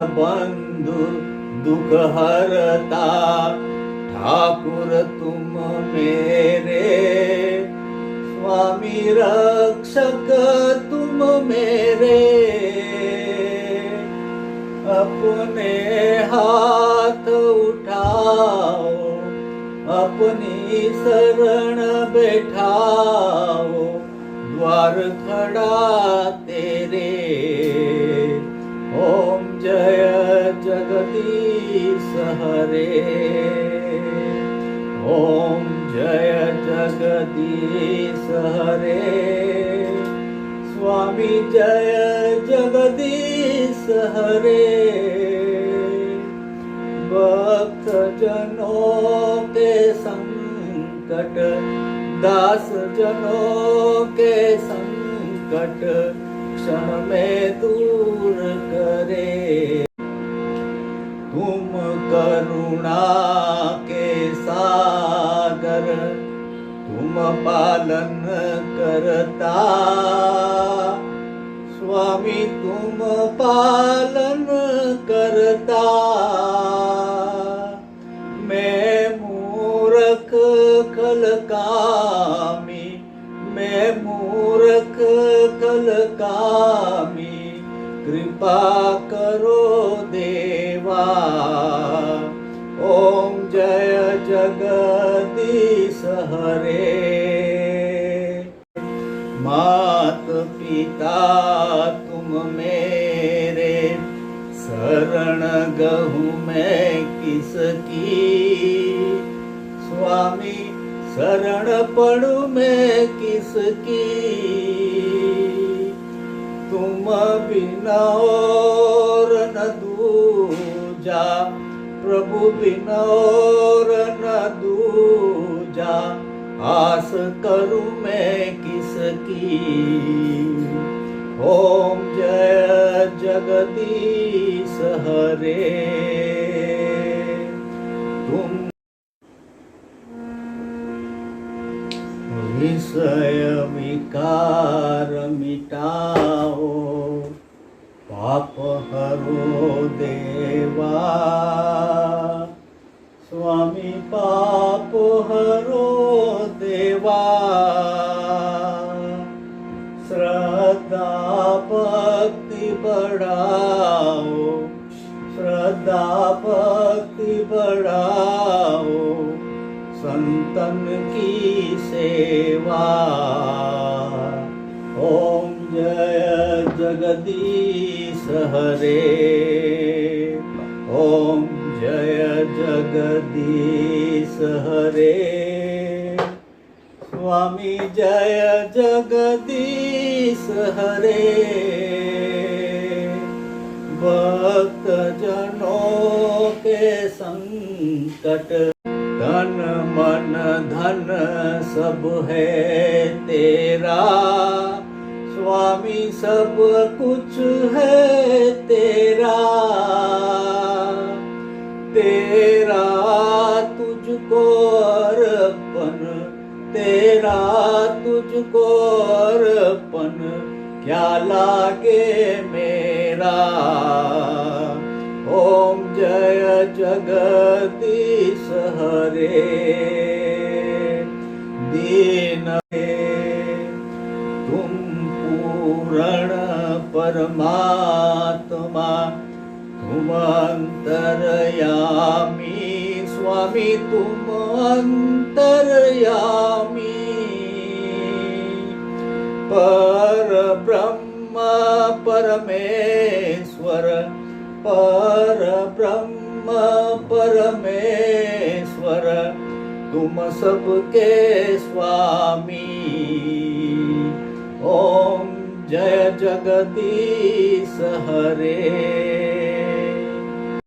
बंधु दुख हरता ठाकुर तुम मेरे, स्वामी रक्षक तुम मेरे। अपने हाथ उठाओ, अपनी शरण बैठाओ, द्वार खड़ा तेरे। ओम जय जगदीश हरे, ओम जय जगदीश हरे, स्वामी जय जगदीश हरे। भक्त जनों के संकट, दास जनों के संकट क्षण में दूर करे। तुम करुणा के सागर, तुम पालन करता, स्वामी तुम पालन करता। मैं मूर्ख कलकामी, मैं मूर्ख कलकामी, कृपा करो देवा। ओम जय जगदीश हरे। मात पिता तुम मेरे, शरण गहूँ मैं किसकी, स्वामी शरण पड़ू मैं किसकी। तुम बिना और न दूजा, प्रभु बिना और न दूजा, आस करूं मैं किसकी। ओम जय जगदीश हरे। तुम विषय विकार मिटाओ, पाप हरो देवा, स्वामी पाप हरो देवा। श्रद्धा भक्ति बढ़ाओ, श्रद्धा भक्ति बढ़ाओ, संतन की सेवा। ओम जय जगदीश हरे, ओम जय जगदीश हरे, स्वामी जय जगदीश हरे। भक्त जनों के संकट, तन मन धन सब है तेरा, स्वामी सब कुछ है तेरा। तेरा तुझको अर्पण, तेरा तुझको अर्पण, क्या लागे मेरा। ओम जय जगदीश हरे। दीन तुम पूर्ण परमात्मा, तुम अंतरयामी, स्वामी तुम अंतरयामी। पर ब्रह्म परमेश्वर, पर ब्रह्म परमेश्वर, तुम सबके स्वामी। ओम जय जगदीश हरे।